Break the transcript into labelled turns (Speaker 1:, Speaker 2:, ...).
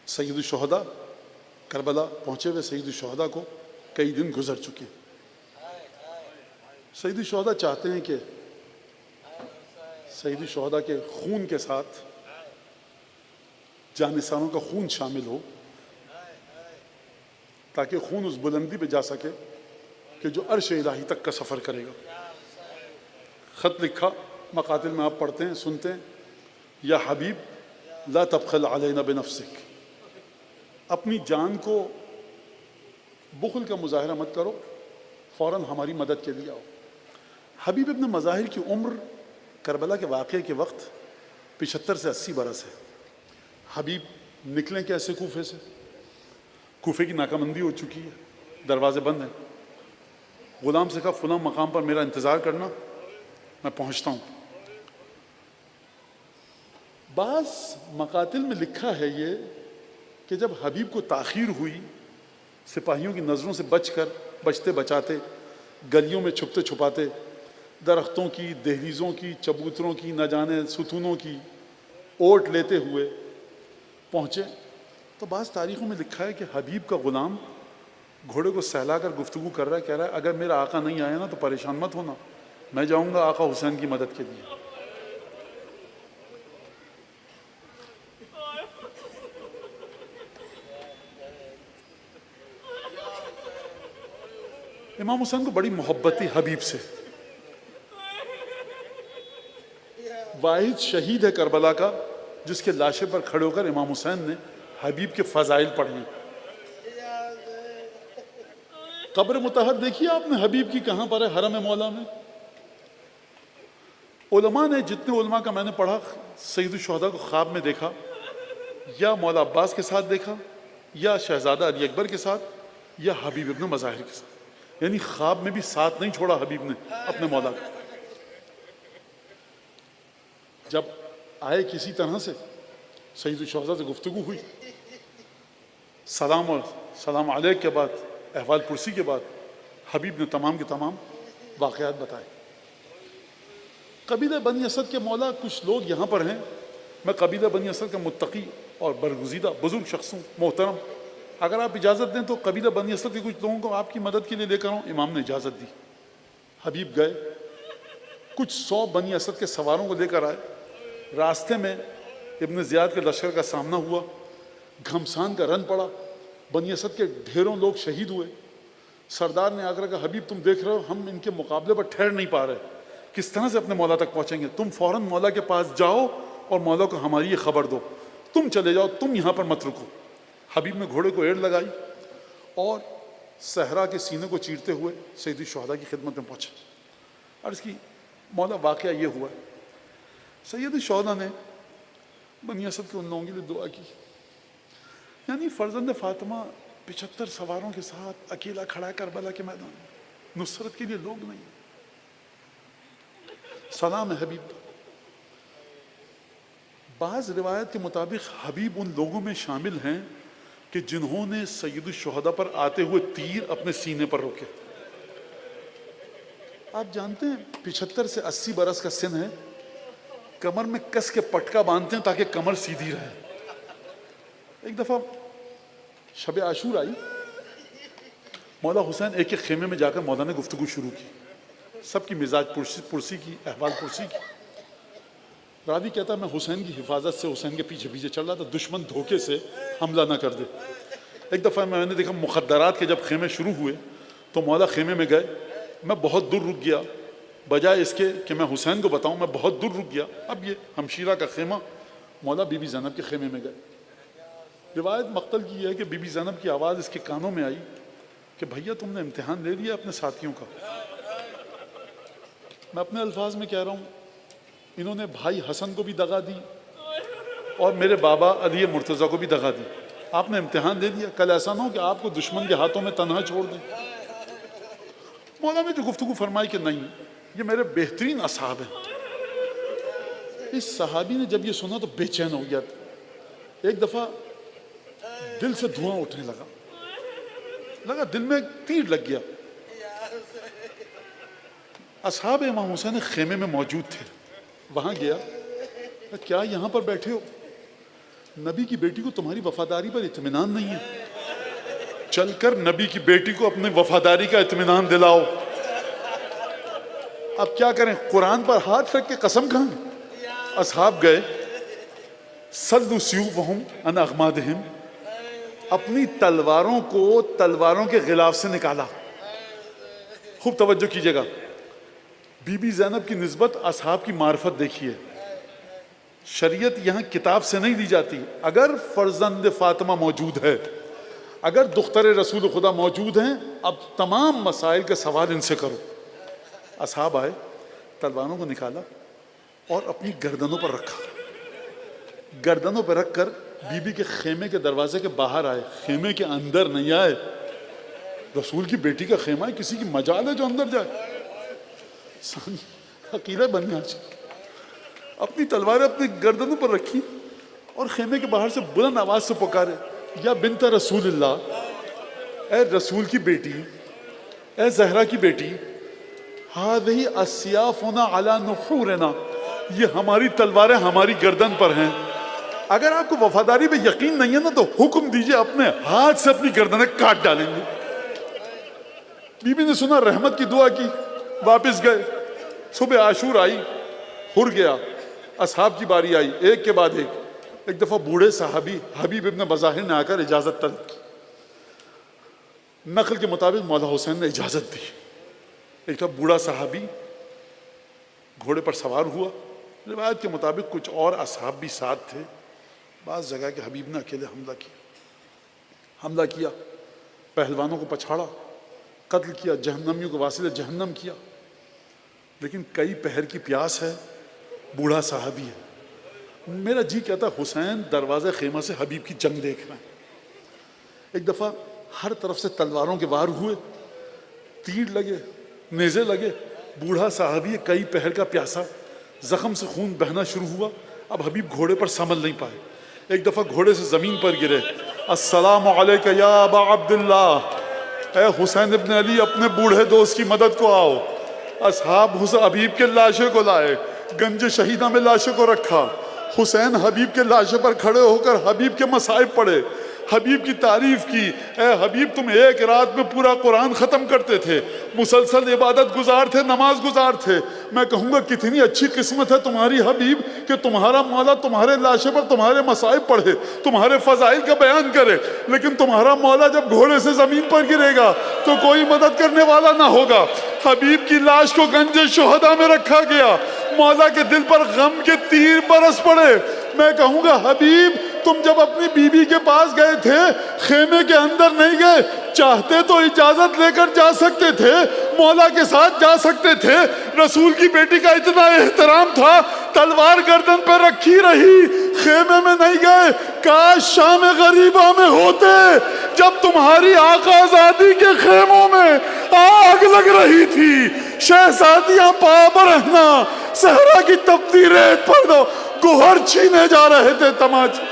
Speaker 1: سید الشہداء کربلا پہنچے ہوئے سید الشہداء کو کئی دن گزر چکے. سید الشہداء چاہتے ہیں کہ سید الشہداء کے خون کے ساتھ جانثاروں کا خون شامل ہو تاکہ خون اس بلندی پہ جا سکے کہ جو عرش الہی تک کا سفر کرے گا. خط لکھا، مقاتل میں آپ پڑھتے ہیں سنتے ہیں، یا حبیب لا تبخل علینا بنفسک، اپنی جان کو بخل کا مظاہرہ مت کرو، فوراً ہماری مدد کے لیے آؤ. حبیب ابن مظاہر کی عمر کربلا کے واقعے کے وقت 75 سے 80 برس ہے. حبیب نکلیں کیسے کوفے سے؟ کوفے کی ناکہ ہو چکی ہے، دروازے بند ہیں. غلام سے کہا فلاں مقام پر میرا انتظار کرنا، میں پہنچتا ہوں. بعض مقاتل میں لکھا ہے یہ کہ جب حبیب کو تاخیر ہوئی، سپاہیوں کی نظروں سے بچتے بچاتے، گلیوں میں چھپتے چھپاتے، درختوں کی، دہلیزوں کی، چبوتروں کی، نہ جانے ستونوں کی اوٹ لیتے ہوئے پہنچے، تو بعض تاریخوں میں لکھا ہے کہ حبیب کا غلام گھوڑے کو سہلا کر گفتگو کر رہا ہے، کہہ رہا ہے اگر میرا آقا نہیں آیا نا تو پریشان مت ہونا، میں جاؤں گا آقا حسین کی مدد کے لیے. امام حسین کو بڑی محبت تھی حبیب سے. واحد شہید ہے کربلا کا جس کے لاشے پر کھڑے ہو کر امام حسین نے حبیب کے فضائل پڑھے. قبر مطہر دیکھیے آپ نے حبیب کی کہاں پر ہے؟ حرم مولا میں. علماء نے، جتنے علماء کا میں نے پڑھا، سید الشہداء کو خواب میں دیکھا، یا مولا عباس کے ساتھ دیکھا، یا شہزادہ علی اکبر کے ساتھ، یا حبیب ابن مظاہر کے ساتھ. یعنی خواب میں بھی ساتھ نہیں چھوڑا حبیب نے اپنے مولا کا. جب آئے کسی طرح سے، سید الشہداء سے گفتگو ہوئی، سلام اور سلام علیک کے بعد، احوال پرسی کے بعد، حبیب نے تمام کے تمام واقعات بتائے. قبیلہ بنی اسد کے مولا کچھ لوگ یہاں پر ہیں، میں قبیلہ بنی اسد کا متقی اور برگزیدہ بزرگ شخص ہوں، محترم، اگر آپ اجازت دیں تو قبیلہ بنی اسد کے کچھ لوگوں کو آپ کی مدد کے لیے لے کر آؤں. امام نے اجازت دی. حبیب گئے، کچھ 100 بنی اسد کے سواروں کو لے کر آئے. راستے میں ابن زیاد کے لشکر کا سامنا ہوا، گھمسان کا رن پڑا، بنی اسد کے ڈھیروں لوگ شہید ہوئے. سردار نے آ کر کہا حبیب تم دیکھ رہے ہو ہم ان کے مقابلے پر ٹھہر نہیں پا رہے، کس طرح سے اپنے مولا تک پہنچیں گے؟ تم فوراً مولا کے پاس جاؤ اور مولا کو ہماری یہ خبر دو، تم چلے جاؤ، تم یہاں پر مت رکو. حبیب نے گھوڑے کو ایڑ لگائی اور صحرا کے سینے کو چیرتے ہوئے سید الشہداء کی خدمت میں پہنچا. عرض کی مولا واقعہ یہ ہوا ہے. سید الشہداء نے بنی اسد کے ان لوگوں کے لیے دعا کی. یعنی فرزند فاطمہ 75 سواروں کے ساتھ اکیلا کھڑا ہے کربلا کے میدان میں، نصرت کے لیے لوگ نہیں. سلام ہے حبیب. بعض روایت کے مطابق حبیب ان لوگوں میں شامل ہیں کہ جنہوں نے سید الشہداء پر آتے ہوئے تیر اپنے سینے پر روکے. آپ جانتے ہیں 75 سے 80 برس کا سن ہے، کمر میں کس کے پٹکا باندھتے ہیں تاکہ کمر سیدھی رہے. ایک دفعہ شب عاشور آئی، مولا حسین ایک ایک خیمے میں جا کر مولا نے گفتگو شروع کی، سب کی مزاج پرسی کی، احوال پرسی کی. راوی کہتا ہے میں حسین کی حفاظت سے حسین کے پیچھے پیچھے چل رہا تھا، دشمن دھوکے سے حملہ نہ کر دے. ایک دفعہ میں نے دیکھا مخدرات کے جب خیمے شروع ہوئے تو مولا خیمے میں گئے، میں بہت دور رک گیا، بجائے اس کے کہ میں حسین کو بتاؤں میں بہت دور رک گیا. اب یہ ہمشیرہ کا خیمہ، مولا بی بی زینب کے خیمے میں گئے. روایت مقتل کی یہ ہے کہ بی بی زینب کی آواز اس کے کانوں میں آئی کہ بھیا تم نے امتحان لے لیا اپنے ساتھیوں کا. میں اپنے الفاظ میں کہہ رہا ہوں، انہوں نے بھائی حسن کو بھی دغا دی اور میرے بابا علی مرتضیٰ کو بھی دغا دی. آپ نے امتحان لے لیا، کل ایسا نہ ہو کہ آپ کو دشمن کے ہاتھوں میں تنہا چھوڑ دیں. مولا نے جو گفتگو فرمائی کہ نہیں، یہ میرے بہترین اصحاب ہیں. اس صحابی نے جب یہ سنا تو بے چین ہو گیا. ایک دفعہ دل سے دھواں اٹھنے لگا دل میں تیر لگ گیا. اصحاب امام حسین خیمے میں موجود تھے. وہاں گیا، کیا یہاں پر بیٹھے ہو؟ نبی کی بیٹی کو تمہاری وفاداری پر اطمینان نہیں ہے، چل کر نبی کی بیٹی کو اپنے وفاداری کا اطمینان دلاؤ۔ اب کیا کریں، قرآن پر ہاتھ رکھ کے قسم کھائیں؟ اصحاب گئے، سلوا سیوفہم عن اغمادہم، اپنی تلواروں کو تلواروں کے غلاف سے نکالا۔ خوب توجہ کیجئے گا، بی بی زینب کی نسبت اصحاب کی معرفت دیکھیے۔ شریعت یہاں کتاب سے نہیں دی جاتی۔ اگر فرزند فاطمہ موجود ہے، اگر دختر رسول خدا موجود ہیں، اب تمام مسائل کے سوال ان سے کرو۔ اصحاب آئے، تلواروں کو نکالا اور اپنی گردنوں پر رکھا، گردنوں پر رکھ کر بی بی کے خیمے کے دروازے کے باہر آئے، خیمے کے اندر نہیں آئے۔ رسول کی بیٹی کا خیمہ ہے، کسی کی مجال ہے جو اندر جائے؟ عقیدہ بن گیا۔ اپنی تلواریں اپنی گردنوں پر رکھی اور خیمے کے باہر سے بلند آواز سے پکارے، یا بنت رسول اللہ، اے رسول کی بیٹی، اے زہرا کی بیٹی، ہذہ اسیافنا علی نحورنا، یہ ہماری تلواریں ہماری گردن پر ہیں۔ اگر آپ کو وفاداری پہ یقین نہیں ہے نا تو حکم دیجئے اپنے ہاتھ سے اپنی گردنیں کاٹ ڈالیں گے۔ بی بی نے سنا، رحمت کی دعا کی، واپس گئے۔ صبح عاشور آئی، ہر گیا، اصحاب کی باری آئی، ایک کے بعد ایک دفعہ بوڑھے صحابی حبیب ابن بظاہر نے آ کر اجازت طلب کی۔ نقل کے مطابق مولا حسین نے اجازت دی۔ ایک تھا بوڑھا صحابی، گھوڑے پر سوار ہوا، روایت کے مطابق کچھ اور اصحاب بھی ساتھ تھے۔ بعض جگہ کے حبیب نے اکیلے حملہ کیا، پہلوانوں کو پچھاڑا، قتل کیا، جہنمیوں کو واصل جہنم کیا۔ لیکن کئی پہر کی پیاس ہے، بوڑھا صحابی ہے، میرا جی کہتا حسین دروازے خیمہ سے حبیب کی جنگ دیکھ رہے ہیں۔ ایک دفعہ ہر طرف سے تلواروں کے وار ہوئے، تیر لگے، نیزے لگے، بوڑھا صحابی کئی پہر کا پیاسا، زخم سے خون بہنا شروع ہوا۔ اب حبیب گھوڑے پر سنبھل نہیں پائے، ایک دفعہ گھوڑے سے زمین پر گرے۔ السلام علیک یا ابا عبداللہ، اے حسین ابن علی، اپنے بوڑھے دوست کی مدد کو آؤ۔ اصحاب حبیب کے لاشے کو لائے، گنج شہیدہ میں لاشے کو رکھا۔ حسین حبیب کے لاشے پر کھڑے ہو کر حبیب کے مصائب پڑھے، حبیب کی تعریف کی۔ اے حبیب، تم ایک رات میں پورا قرآن ختم کرتے تھے، مسلسل عبادت گزار تھے، نماز گزار تھے۔ میں کہوں گا کتنی اچھی قسمت ہے تمہاری حبیب کہ تمہارا مولا تمہارے لاشے پر تمہارے مصائب پڑھے، تمہارے فضائل کا بیان کرے، لیکن تمہارا مولا جب گھوڑے سے زمین پر گرے گا تو کوئی مدد کرنے والا نہ ہوگا۔ حبیب کی لاش کو گنج شہداء میں رکھا گیا، مولا کے دل پر غم کے تیر برس پڑے۔ میں کہوں گا حبیب، تم جب اپنی بیوی کے پاس گئے تھے خیمے کے اندر نہیں گئے، چاہتے تو اجازت لے کر جا سکتے تھے، مولا کے ساتھ جا سکتے تھے۔ رسول کی بیٹی کا اتنا احترام تھا، تلوار گردن پہ رکھی رہی، خیمے میں نہیں گئے۔ کاش شام غریبہ میں ہوتے جب تمہاری آقا زادی کے خیموں میں آگ لگ رہی تھی، شہزادیاں پا برہنہ صحرا کی تپتی ریت پر دو گوہر چھینے جا رہے تھے تماچے۔